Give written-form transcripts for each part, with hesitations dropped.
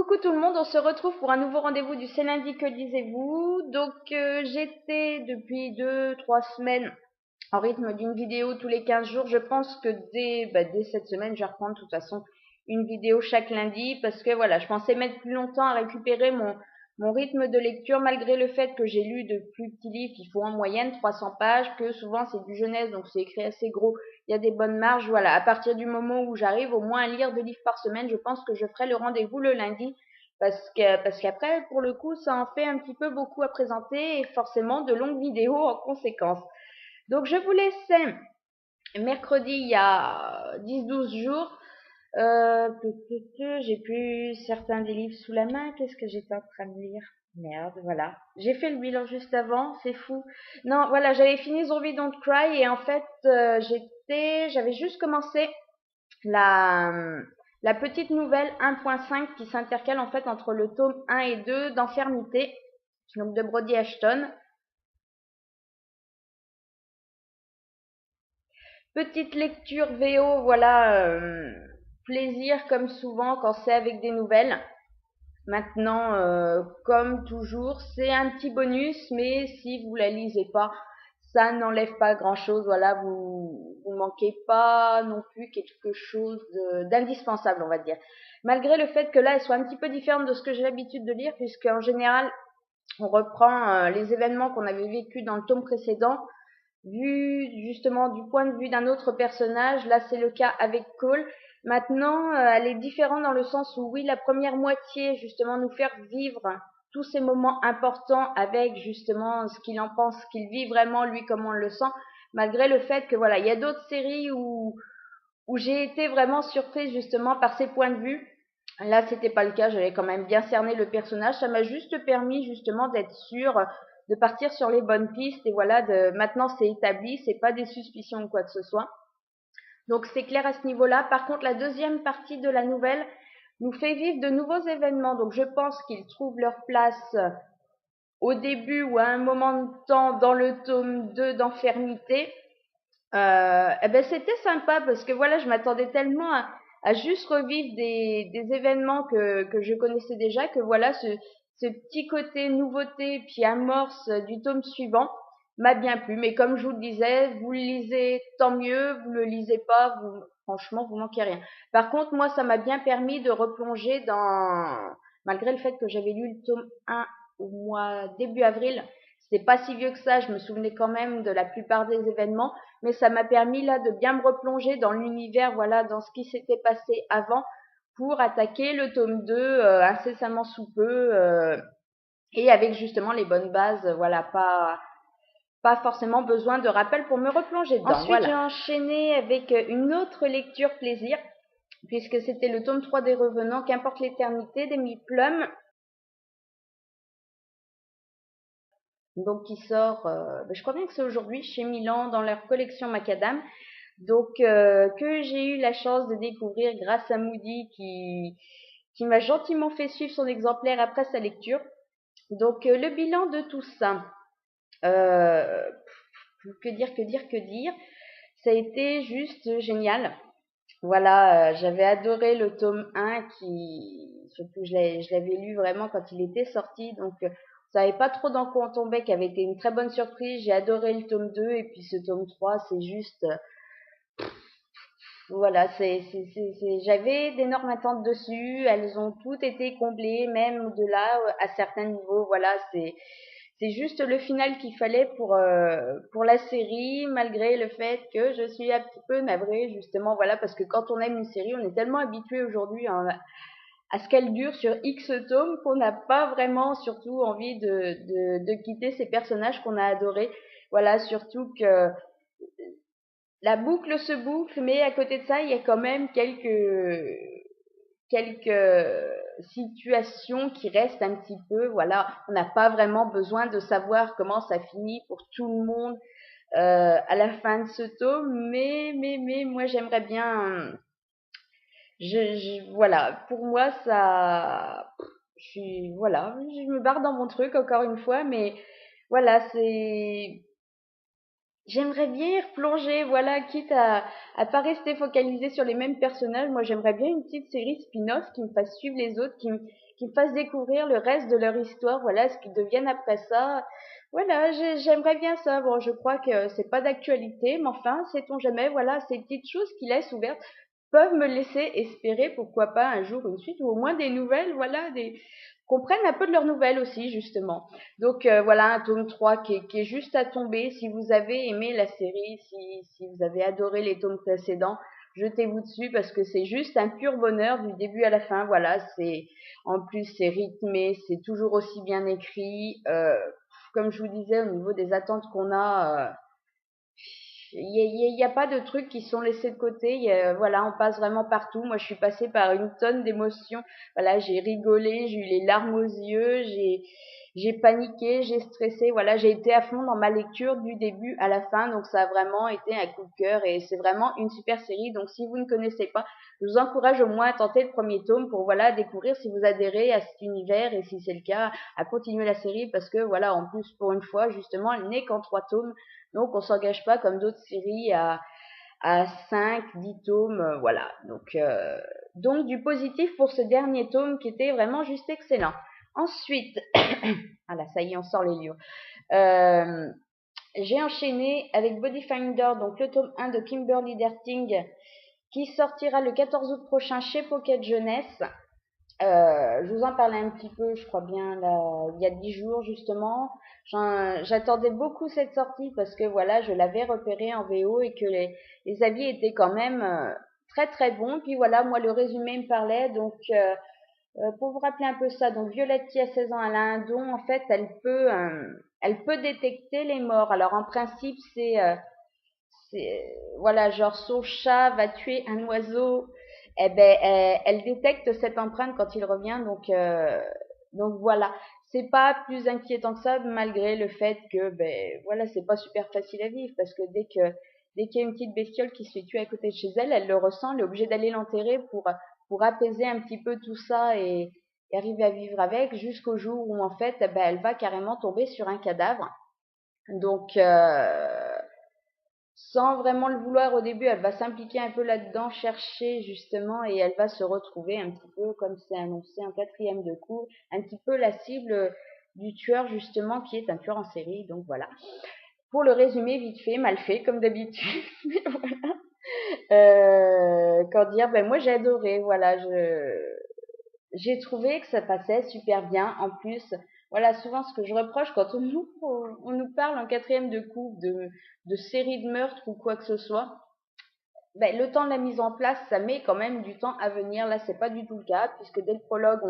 Coucou tout le monde, on se retrouve pour un nouveau rendez-vous du C'est lundi que lisez-vous. Donc j'étais depuis 2-3 semaines en rythme d'une vidéo tous les 15 jours. Je pense que dès cette semaine, je vais reprendre de toute façon une vidéo chaque lundi parce que voilà, je pensais mettre plus longtemps à récupérer mon rythme de lecture malgré le fait que j'ai lu de plus petits livres qui font en moyenne 300 pages, que souvent c'est du jeunesse donc c'est écrit assez gros, il y a des bonnes marges. Voilà, à partir du moment où j'arrive au moins à lire 2 livres par semaine, je pense que je ferai le rendez-vous le lundi parce qu'après pour le coup ça en fait un petit peu beaucoup à présenter et forcément de longues vidéos en conséquence. Donc je vous laissais mercredi il y a 10-12 jours. J'ai plus certains des livres sous la main. Qu'est-ce que j'étais en train de lire? Merde, voilà. J'ai fait le bilan juste avant, c'est fou. Non, voilà, j'avais fini Zombie Don't Cry et en fait, j'avais juste commencé la, la petite nouvelle 1.5 qui s'intercale en fait entre le tome 1 et 2 d'Enfermité, donc de Brody Ashton. Petite lecture VO, voilà, plaisir comme souvent quand c'est avec des nouvelles. Maintenant, comme toujours, c'est un petit bonus, mais si vous la lisez pas, ça n'enlève pas grand-chose. Voilà, vous manquez pas non plus quelque chose d'indispensable, on va dire. Malgré le fait que là, elle soit un petit peu différente de ce que j'ai l'habitude de lire, puisque en général, on reprend les événements qu'on avait vécus dans le tome précédent, vu justement du point de vue d'un autre personnage. Là, c'est le cas avec Cole. Maintenant, elle est différente dans le sens où, oui, la première moitié, justement, nous faire vivre tous ces moments importants avec, justement, ce qu'il en pense, ce qu'il vit vraiment, lui, comment on le sent, malgré le fait que, voilà, il y a d'autres séries où j'ai été vraiment surprise, justement, par ses points de vue. Là, c'était pas le cas, j'avais quand même bien cerné le personnage. Ça m'a juste permis, justement, d'être sûre de partir sur les bonnes pistes. Et voilà, maintenant, c'est établi, c'est pas des suspicions ou quoi que ce soit. Donc c'est clair à ce niveau-là. Par contre, la deuxième partie de la nouvelle nous fait vivre de nouveaux événements. Donc je pense qu'ils trouvent leur place au début ou à un moment de temps dans le tome 2 d'Enfermité. C'était sympa parce que voilà, je m'attendais tellement à juste revivre des événements que je connaissais déjà, que voilà, ce petit côté nouveauté puis amorce du tome suivant m'a bien plu. Mais comme je vous le disais, vous le lisez, tant mieux. Vous le lisez pas, franchement, vous manquez rien. Par contre, moi, ça m'a bien permis de replonger malgré le fait que j'avais lu le tome 1 au mois début avril. C'était pas si vieux que ça, je me souvenais quand même de la plupart des événements, mais ça m'a permis là de bien me replonger dans l'univers, voilà, dans ce qui s'était passé avant, pour attaquer le tome 2 incessamment sous peu, et avec justement les bonnes bases, voilà, pas forcément besoin de rappel pour me replonger dedans. Ensuite, voilà, j'ai enchaîné avec une autre lecture plaisir, puisque c'était le tome 3 des Revenants, Qu'importe l'éternité, d'Emily Plum, donc qui sort, je crois bien que c'est aujourd'hui, chez Milan, dans leur collection Macadam. Donc que j'ai eu la chance de découvrir grâce à Moody qui m'a gentiment fait suivre son exemplaire après sa lecture. Donc le bilan de tout ça, que dire, ça a été juste génial. Voilà, j'avais adoré le tome 1 surtout je l'avais lu vraiment quand il était sorti, donc on savait pas trop dans quoi on tombait, qui avait été une très bonne surprise. J'ai adoré le tome 2 et puis ce tome 3, c'est juste voilà, j'avais d'énormes attentes dessus. Elles ont toutes été comblées, même au-delà, à certains niveaux. Voilà, c'est juste le final qu'il fallait pour la série, malgré le fait que je suis un petit peu navrée, justement, voilà, parce que quand on aime une série, on est tellement habitué aujourd'hui à ce qu'elle dure sur X tomes qu'on n'a pas vraiment, surtout, envie de quitter ces personnages qu'on a adorés. Voilà, surtout que la boucle se boucle, mais à côté de ça, il y a quand même quelques situations qui restent un petit peu, voilà, on n'a pas vraiment besoin de savoir comment ça finit pour tout le monde à la fin de ce tome, mais moi j'aimerais bien, voilà, pour moi ça, voilà, je me barre dans mon truc encore une fois, mais voilà, j'aimerais bien y replonger, voilà, quitte à pas rester focalisé sur les mêmes personnages. Moi, j'aimerais bien une petite série spin-off qui me fasse suivre les autres, qui qui me fassent découvrir le reste de leur histoire, voilà, ce qu'ils deviennent après ça. Voilà, j'aimerais bien ça. Bon, je crois que c'est pas d'actualité, mais enfin, sait-on jamais, voilà, ces petites choses qui laissent ouvertes peuvent me laisser espérer, pourquoi pas un jour une suite, ou au moins des nouvelles, voilà, qu'on prenne un peu de leurs nouvelles aussi, justement. Donc voilà, un tome 3 qui est juste à tomber. Si vous avez aimé la série, si vous avez adoré les tomes précédents, jetez-vous dessus parce que c'est juste un pur bonheur du début à la fin. Voilà, en plus c'est rythmé, c'est toujours aussi bien écrit. Comme je vous disais, au niveau des attentes qu'on a, il y a pas de trucs qui sont laissés de côté. Voilà, on passe vraiment partout. Moi, je suis passée par une tonne d'émotions. Voilà, j'ai rigolé, j'ai eu les larmes aux yeux, j'ai paniqué, j'ai stressé. Voilà, j'ai été à fond dans ma lecture du début à la fin. Donc, ça a vraiment été un coup de cœur et c'est vraiment une super série. Donc, si vous ne connaissez pas, je vous encourage au moins à tenter le premier tome pour, voilà, découvrir si vous adhérez à cet univers et si c'est le cas, à continuer la série parce que, voilà, en plus, pour une fois, justement, elle n'est qu'en 3 tomes. Donc, on s'engage pas comme d'autres séries à 5, 10 tomes, voilà. Donc, du positif pour ce dernier tome qui était vraiment juste excellent. Ensuite, ah là, ça y est, on sort les livres. J'ai enchaîné avec Bodyfinder, donc le tome 1 de Kimberly Derting, qui sortira le 14 août prochain chez Pocket Jeunesse. Je vous en parlais un petit peu, je crois bien, là, il y a 10 jours justement. J'attendais beaucoup cette sortie parce que voilà, je l'avais repéré en VO et que les avis étaient quand même très très bons. Puis voilà, moi le résumé me parlait. Donc pour vous rappeler un peu ça, donc Violette qui a 16 ans, elle a un don. En fait, elle peut détecter les morts. Alors en principe, voilà, genre son chat va tuer un oiseau, eh ben elle détecte cette empreinte quand il revient, donc voilà, c'est pas plus inquiétant que ça malgré le fait que ben voilà, c'est pas super facile à vivre parce que dès qu'il y a une petite bestiole qui se fait tuer à côté de chez elle, elle le ressent, elle est obligée d'aller l'enterrer pour apaiser un petit peu tout ça et arriver à vivre avec jusqu'au jour où en fait, eh ben elle va carrément tomber sur un cadavre. Donc sans vraiment le vouloir au début, elle va s'impliquer un peu là-dedans, chercher justement, et elle va se retrouver un petit peu, comme c'est annoncé en 4e de cours, un petit peu la cible du tueur justement, qui est un tueur en série. Donc voilà. Pour le résumer vite fait, mal fait comme d'habitude. Mais voilà. Qu'en dire, ben moi j'ai adoré. Voilà, j'ai trouvé que ça passait super bien. En plus, voilà, souvent ce que je reproche quand on nous parle en 4e de coupe de série de meurtres ou quoi que ce soit, ben, le temps de la mise en place, ça met quand même du temps à venir. Là, c'est pas du tout le cas, puisque dès le prologue,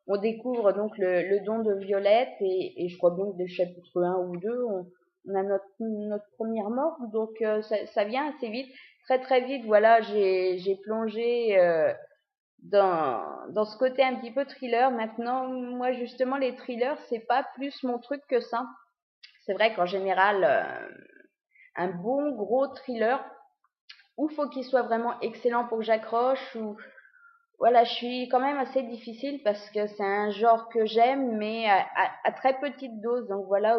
on découvre donc le don de Violette, et je crois bien que dès le chapitre 1 ou 2, on a notre première mort. Donc ça vient assez vite, très très vite. Voilà, j'ai plongé dans ce côté un petit peu thriller. Maintenant, moi justement, les thrillers, c'est pas plus mon truc que ça. C'est vrai qu'en général, un bon gros thriller, ou faut qu'il soit vraiment excellent pour que j'accroche, ou voilà, je suis quand même assez difficile parce que c'est un genre que j'aime, mais à très petite dose. Donc voilà,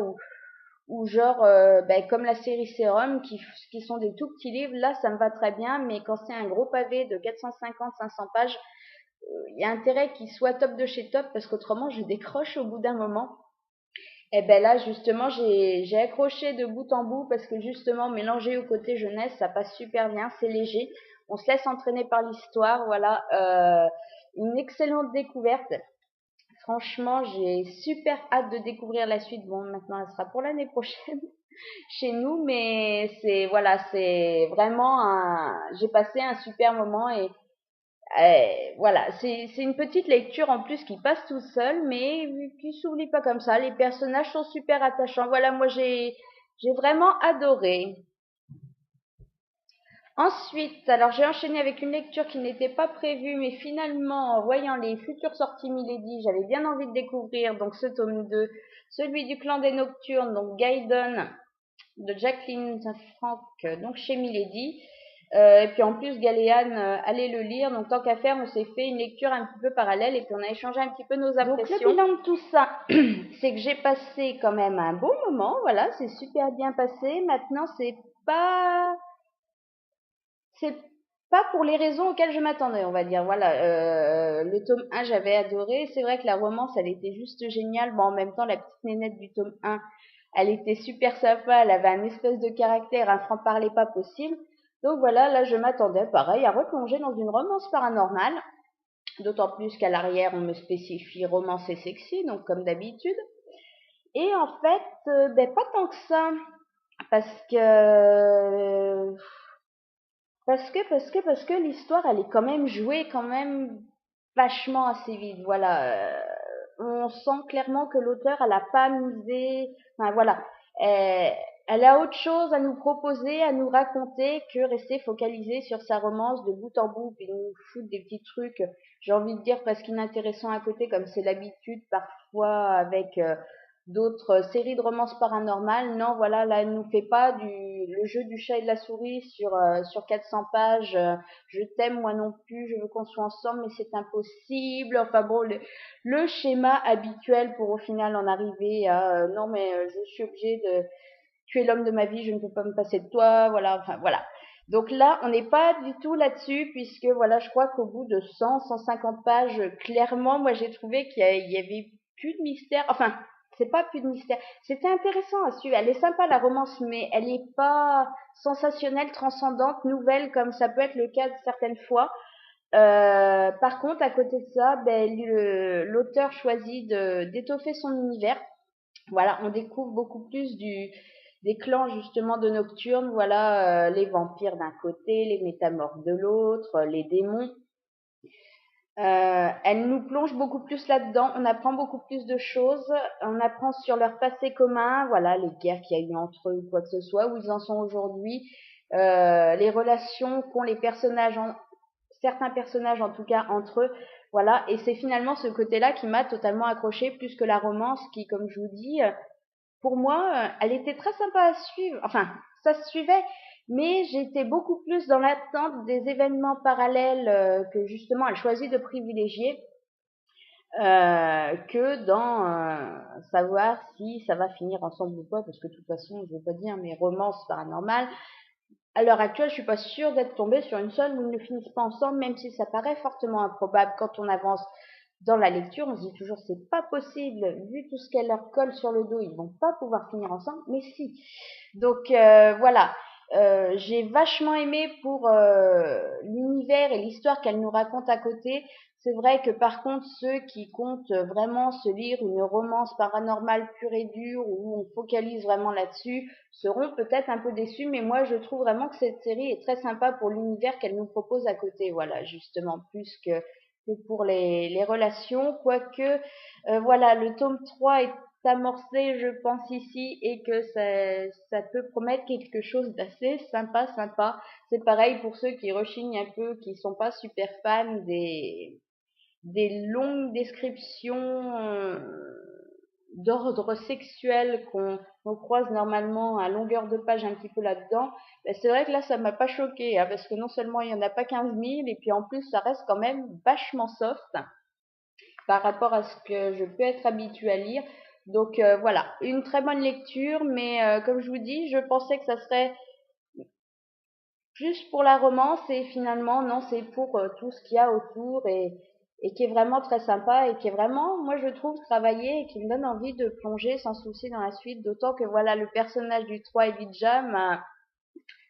ou genre ben, comme la série Serum qui sont des tout petits livres, là ça me va très bien, mais quand c'est un gros pavé de 450-500 pages, il y a intérêt qu'il soit top de chez top parce qu'autrement je décroche au bout d'un moment. Et ben là justement j'ai accroché de bout en bout parce que justement mélangé au côté jeunesse ça passe super bien, c'est léger, on se laisse entraîner par l'histoire, voilà, une excellente découverte. Franchement, j'ai super hâte de découvrir la suite. Bon, maintenant elle sera pour l'année prochaine chez nous, mais c'est vraiment j'ai passé un super moment et voilà, c'est une petite lecture en plus qui passe tout seul, mais qui s'oublie pas comme ça. Les personnages sont super attachants. Voilà, moi j'ai vraiment adoré. Ensuite, alors j'ai enchaîné avec une lecture qui n'était pas prévue, mais finalement, en voyant les futures sorties Milady, j'avais bien envie de découvrir donc ce tome 2, celui du Clan des Nocturnes, donc Gaiden de Jacqueline Frank, donc chez Milady. Et puis en plus, Galéane allait le lire, donc tant qu'à faire, on s'est fait une lecture un petit peu parallèle et puis on a échangé un petit peu nos impressions. Donc le bilan de tout ça, c'est que j'ai passé quand même un bon moment, voilà, c'est super bien passé. Maintenant, c'est pas pour les raisons auxquelles je m'attendais, on va dire. Voilà, le tome 1, j'avais adoré. C'est vrai que la romance, elle était juste géniale. Bon, en même temps, la petite nénette du tome 1, elle était super sympa. Elle avait un espèce de caractère, un franc-parler pas possible. Donc voilà, là, je m'attendais, pareil, à replonger dans une romance paranormale. D'autant plus qu'à l'arrière, on me spécifie romance et sexy, donc comme d'habitude. Et en fait, ben, pas tant que ça. Parce que parce que l'histoire, elle est quand même jouée quand même vachement assez vite. Voilà, on sent clairement que l'auteur, elle a pas misé. Enfin voilà, elle, elle a autre chose à nous proposer, à nous raconter que rester focalisé sur sa romance de bout en bout, puis nous foutre des petits trucs. J'ai envie de dire presque inintéressants à côté, comme c'est l'habitude parfois avec d'autres séries de romances paranormales. Non, voilà, là, elle nous fait pas le jeu du chat et de la souris sur 400 pages. Je t'aime, moi non plus, je veux qu'on soit ensemble, mais c'est impossible. Enfin bon, le schéma habituel pour au final en arriver à non, mais je suis obligée de tu es l'homme de ma vie, je ne peux pas me passer de toi. Voilà, enfin voilà. Donc là, on n'est pas du tout là-dessus, puisque voilà, je crois qu'au bout de 100, 150 pages, clairement, moi j'ai trouvé qu'il y avait plus de mystère. Enfin, c'est pas plus de mystère. C'était intéressant à suivre. Elle est sympa la romance, mais elle n'est pas sensationnelle, transcendante, nouvelle comme ça peut être le cas de certaines fois. Par contre, à côté de ça, ben, l'auteur choisit d'étoffer son univers. Voilà, on découvre beaucoup plus des clans justement de Nocturne. Voilà, les vampires d'un côté, les métamorphes de l'autre, les démons. Elle nous plonge beaucoup plus là-dedans, on apprend beaucoup plus de choses, on apprend sur leur passé commun, voilà, les guerres qu'il y a eu entre eux ou quoi que ce soit, où ils en sont aujourd'hui, les relations qu'ont les personnages, certains personnages en tout cas entre eux, voilà, et c'est finalement ce côté-là qui m'a totalement accroché plus que la romance qui, comme je vous dis, pour moi, elle était très sympa à suivre. Enfin, ça se suivait, mais j'étais beaucoup plus dans l'attente des événements parallèles que justement elle choisit de privilégier que dans savoir si ça va finir ensemble ou pas, parce que de toute façon, je ne veux pas dire mes romances paranormales. À l'heure actuelle, je suis pas sûre d'être tombée sur une seule où ils ne finissent pas ensemble, même si ça paraît fortement improbable quand on avance dans la lecture. On se dit toujours c'est pas possible, vu tout ce qu'elle leur colle sur le dos, ils vont pas pouvoir finir ensemble, mais si. Donc voilà, j'ai vachement aimé pour l'univers et l'histoire qu'elle nous raconte à côté. C'est vrai que par contre, ceux qui comptent vraiment se lire une romance paranormale pure et dure où on focalise vraiment là-dessus seront peut-être un peu déçus, mais moi je trouve vraiment que cette série est très sympa pour l'univers qu'elle nous propose à côté, voilà, justement, plus que pour les relations, quoique, voilà, le tome 3 est amorcé, je pense, ici, et que ça peut promettre quelque chose d'assez sympa. C'est pareil pour ceux qui rechignent un peu, qui sont pas super fans des longues descriptions d'ordre sexuel qu'on croise normalement à longueur de page un petit peu là-dedans. Ben, c'est vrai que là, ça m'a pas choqué, hein, parce que non seulement il y en a pas 15 000, et puis en plus, ça reste quand même vachement soft par rapport à ce que je peux être habituée à lire. Donc voilà, une très bonne lecture, mais comme je vous dis, je pensais que ça serait juste pour la romance et finalement non, c'est pour tout ce qu'il y a autour et qui est vraiment très sympa et qui est vraiment, moi je trouve, travaillé et qui me donne envie de plonger sans souci dans la suite, d'autant que voilà, le personnage du 3 Elijah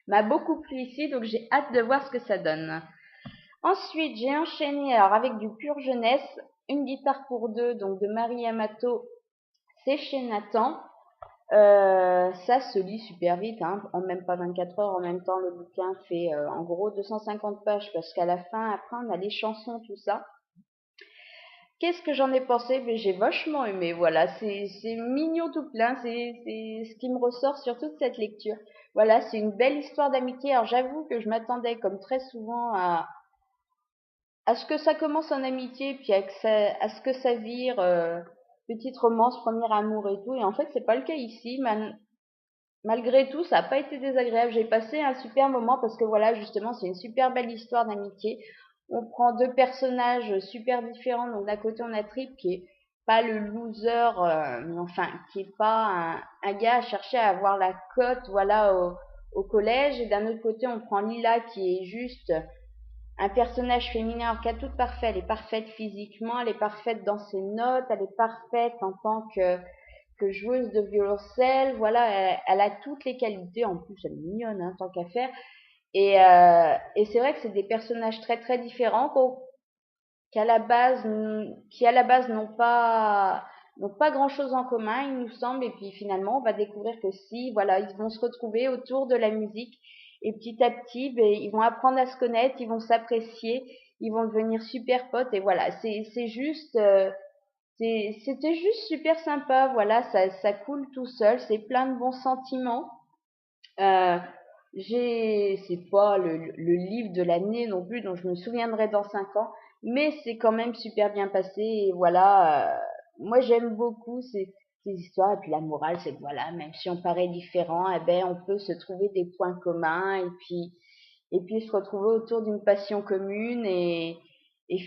m'a beaucoup plu ici, donc j'ai hâte de voir ce que ça donne. Ensuite, j'ai enchaîné alors avec du pur jeunesse, Une guitare pour deux, donc de Marie Yamato, c'est chez Nathan. Ça se lit super vite, hein, en même pas 24 heures. En même temps, le bouquin fait en gros 250 pages parce qu'à la fin, après, on a les chansons, tout ça. Qu'est-ce que j'en ai pensé? Mais j'ai vachement aimé, voilà, c'est mignon tout plein, c'est ce qui me ressort sur toute cette lecture. Voilà, c'est une belle histoire d'amitié. Alors j'avoue que je m'attendais, comme très souvent, à ce que ça commence en amitié, puis à ce que ça vire petite romance, premier amour et tout. Et en fait, c'est pas le cas ici. Malgré tout, ça n'a pas été désagréable. J'ai passé un super moment parce que voilà, justement, c'est une super belle histoire d'amitié. On prend deux personnages super différents. Donc d'un côté, on a Trip qui est pas le loser, mais enfin qui est pas un gars à chercher à avoir la cote, voilà, au collège. Et d'un autre côté, on prend Lila qui est juste un personnage féminin, alors qu'à toute parfaite, elle est parfaite physiquement, elle est parfaite dans ses notes, elle est parfaite en tant que joueuse de violoncelle, voilà, elle a toutes les qualités, en plus elle est mignonne, hein, tant qu'à faire, et c'est vrai que c'est des personnages très très différents, qu'à la base, qui à la base n'ont pas grand-chose en commun, il nous semble, et puis finalement, on va découvrir que si, voilà, ils vont se retrouver autour de la musique, et petit à petit, ben, ils vont apprendre à se connaître, ils vont s'apprécier, ils vont devenir super potes, et voilà, c'est juste, c'était juste super sympa, voilà, ça coule tout seul, c'est plein de bons sentiments. Euh, c'est pas le livre de l'année non plus, dont je me souviendrai dans 5 ans, mais c'est quand même super bien passé. Et voilà, moi j'aime beaucoup ces histoires. Et puis la morale, c'est que voilà, même si on paraît différent, eh ben on peut se trouver des points communs et puis se retrouver autour d'une passion commune et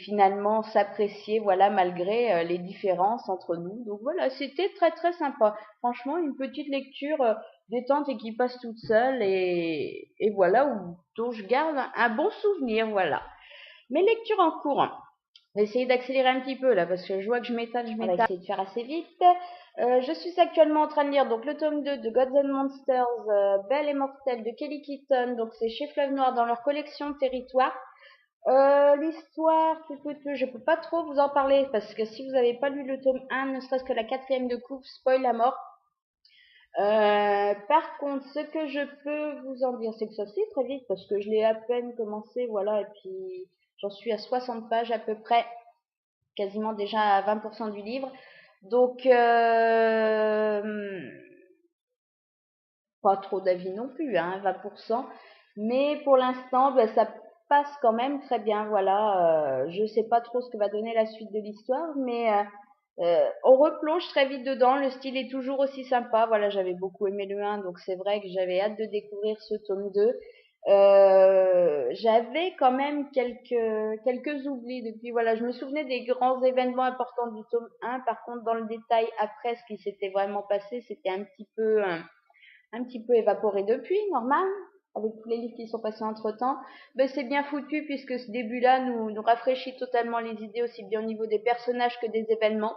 finalement s'apprécier, voilà, malgré les différences entre nous. Donc voilà, c'était très très sympa. Franchement, une petite lecture détente et qui passe toute seule et voilà, dont je garde un bon souvenir, voilà. Mes lectures en cours. On va essayer d'accélérer un petit peu là parce que je vois que je m'étale. On va essayer de faire assez vite. Je suis actuellement en train de lire donc le tome 2 de Gods and Monsters, Belle et Mortelle de Kelly Keaton. Donc c'est chez Fleuve Noir dans leur collection Territoire. L'histoire, je peux pas trop vous en parler parce que si vous n'avez pas lu le tome 1, ne serait-ce que la quatrième de coupe, spoil à mort. Par contre, ce que je peux vous en dire, c'est que ça se lit très vite parce que je l'ai à peine commencé, voilà, et puis j'en suis à 60 pages à peu près, quasiment déjà à 20% du livre. Donc, pas trop d'avis non plus, hein, 20%. Mais pour l'instant, ben, ça passe quand même très bien, voilà. Je sais pas trop ce que va donner la suite de l'histoire, mais on replonge très vite dedans. Le style est toujours aussi sympa. Voilà, j'avais beaucoup aimé le 1, donc c'est vrai que j'avais hâte de découvrir ce tome 2. J'avais quand même quelques oublis depuis. Voilà, je me souvenais des grands événements importants du tome 1. Par contre, dans le détail, après ce qui s'était vraiment passé, c'était un petit peu évaporé depuis, normal, avec tous les livres qui sont passés entre-temps. Ben, c'est bien foutu puisque ce début-là nous rafraîchit totalement les idées, aussi bien au niveau des personnages que des événements.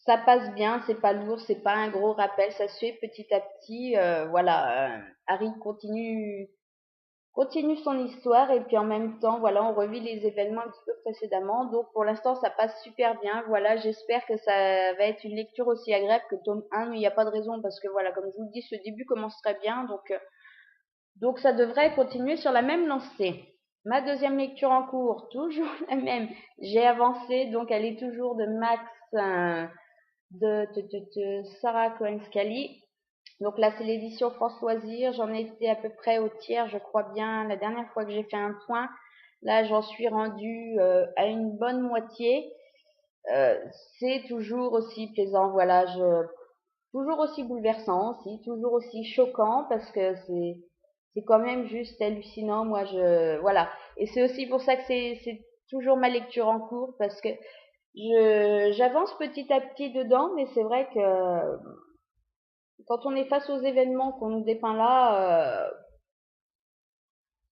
Ça passe bien, c'est pas lourd, c'est pas un gros rappel, ça se fait petit à petit. Voilà, Harry continue son histoire et puis en même temps, voilà, on revit les événements un petit peu précédemment. Donc pour l'instant, ça passe super bien. Voilà, j'espère que ça va être une lecture aussi agréable que tome 1, mais il n'y a pas de raison parce que voilà, comme je vous le dis, ce début commence très bien, donc ça devrait continuer sur la même lancée. Ma deuxième lecture en cours, toujours la même. J'ai avancé, donc elle est toujours de Max, de Sarah Cohen-Scally. Donc là, c'est l'édition France Loisirs. J'en ai été à peu près au tiers, je crois bien, la dernière fois que j'ai fait un point. Là, j'en suis rendue à une bonne moitié. Euh, c'est toujours aussi plaisant, voilà, toujours aussi bouleversant, aussi, toujours aussi choquant parce que c'est quand même juste hallucinant. Moi, voilà. Et c'est aussi pour ça que c'est toujours ma lecture en cours parce que j'avance petit à petit dedans, mais c'est vrai que quand on est face aux événements qu'on nous dépeint là,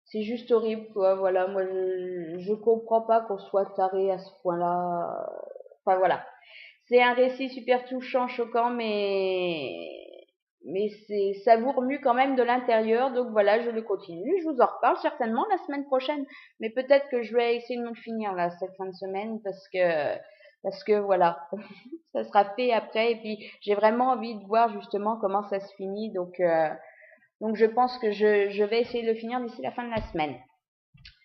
c'est juste horrible, quoi. Voilà, moi, je comprends pas qu'on soit taré à ce point-là. Enfin, voilà. C'est un récit super touchant, choquant, mais ça vous remue quand même de l'intérieur. Donc voilà, je le continue. Je vous en reparle certainement la semaine prochaine. Mais peut-être que je vais essayer de me le finir, là, cette fin de semaine, parce que voilà, ça sera fait après. Et puis, j'ai vraiment envie de voir justement comment ça se finit. Donc je pense que je vais essayer de le finir d'ici la fin de la semaine.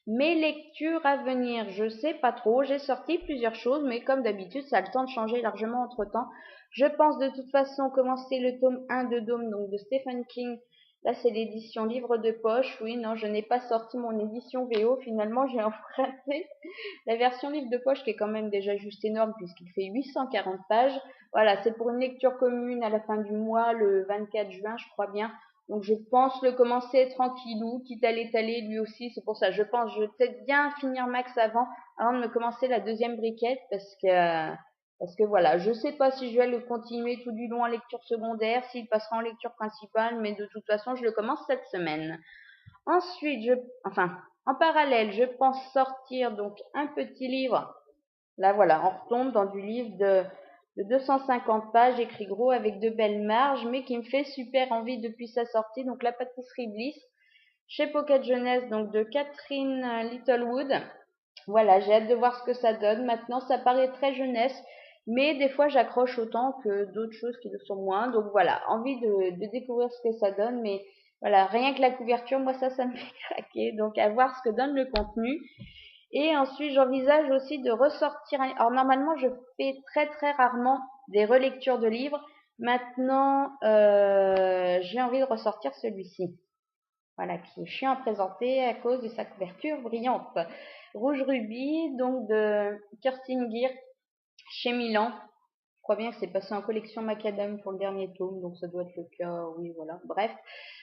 Mes lectures à venir, je sais pas trop. J'ai sorti plusieurs choses, mais comme d'habitude, ça a le temps de changer largement entre-temps. Je pense de toute façon commencer le tome 1 de Dôme, donc de Stephen King. Là, c'est l'édition livre de poche. Oui, non, je n'ai pas sorti mon édition VO. Finalement, j'ai emprunté la version livre de poche qui est quand même déjà juste énorme puisqu'il fait 840 pages. Voilà, c'est pour une lecture commune à la fin du mois, le 24 juin, je crois bien. Donc je pense le commencer tranquillou, quitte à l'étaler lui aussi. C'est pour ça, je vais peut-être bien finir Max avant de me commencer la deuxième briquette parce que voilà, je sais pas si je vais le continuer tout du long en lecture secondaire, s'il passera en lecture principale, mais de toute façon, je le commence cette semaine. Ensuite, enfin, En parallèle, je pense sortir donc un petit livre. Là, voilà, on retombe dans du livre de 250 pages, écrit gros avec de belles marges, mais qui me fait super envie depuis sa sortie. Donc, La Pâtisserie Bliss, chez Pocket Jeunesse, donc de Catherine Littlewood. Voilà, j'ai hâte de voir ce que ça donne. Maintenant, ça paraît très jeunesse, mais des fois, j'accroche autant que d'autres choses qui le sont moins. Donc voilà, envie de découvrir ce que ça donne, mais voilà, rien que la couverture, moi, ça me fait craquer. Donc, à voir ce que donne le contenu. Et ensuite, j'envisage aussi de ressortir. Alors, normalement, je fais très, très rarement des relectures de livres. Maintenant, j'ai envie de ressortir celui-ci. Voilà, qui est chiant à présenter à cause de sa couverture brillante. Rouge Rubis, donc de Kirsten Gear, chez Milan. Je crois bien que c'est passé en collection Macadam pour le dernier tome, donc ça doit être le cas, oui, voilà. Bref,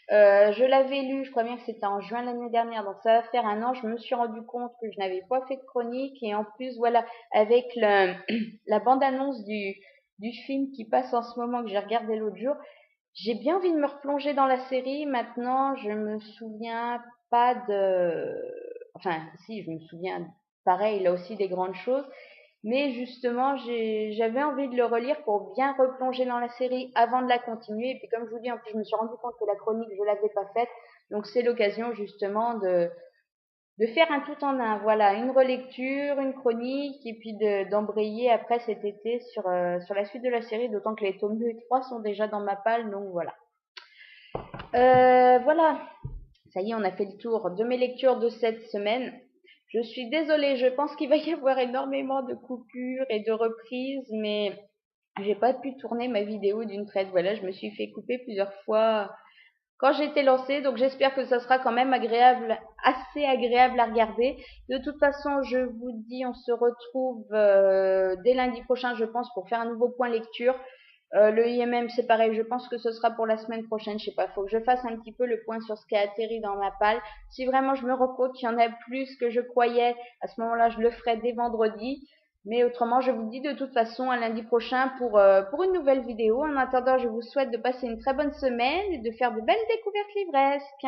je l'avais lu, je crois bien que c'était en juin l'année dernière, donc ça va faire un an. Je me suis rendu compte que je n'avais pas fait de chronique, et en plus, voilà, avec la bande-annonce du film qui passe en ce moment, que j'ai regardé l'autre jour, j'ai bien envie de me replonger dans la série. Maintenant, je me souviens pas de... Enfin, si, je me souviens, pareil, là aussi, des grandes choses. Mais justement, j'avais envie de le relire pour bien replonger dans la série avant de la continuer. Et puis, comme je vous dis, en plus, je me suis rendu compte que la chronique, je l'avais pas faite. Donc, c'est l'occasion, justement, de faire un tout en un. Voilà, une relecture, une chronique, et puis d'embrayer après cet été sur la suite de la série, d'autant que les tomes 2 et 3 sont déjà dans ma palle, donc voilà. Voilà, ça y est, on a fait le tour de mes lectures de cette semaine. Je suis désolée, je pense qu'il va y avoir énormément de coupures et de reprises, mais j'ai pas pu tourner ma vidéo d'une traite. Voilà, je me suis fait couper plusieurs fois quand j'ai été lancée, donc j'espère que ça sera quand même agréable, assez agréable à regarder. De toute façon, je vous dis, on se retrouve dès lundi prochain, je pense, pour faire un nouveau point lecture. Le IMM, c'est pareil, je pense que ce sera pour la semaine prochaine, je sais pas, faut que je fasse un petit peu le point sur ce qui a atterri dans ma palle. Si vraiment je me rends compte qu'il y en a plus que je croyais, à ce moment-là, je le ferai dès vendredi. Mais autrement, je vous dis de toute façon à lundi prochain pour une nouvelle vidéo. En attendant, je vous souhaite de passer une très bonne semaine et de faire de belles découvertes livresques.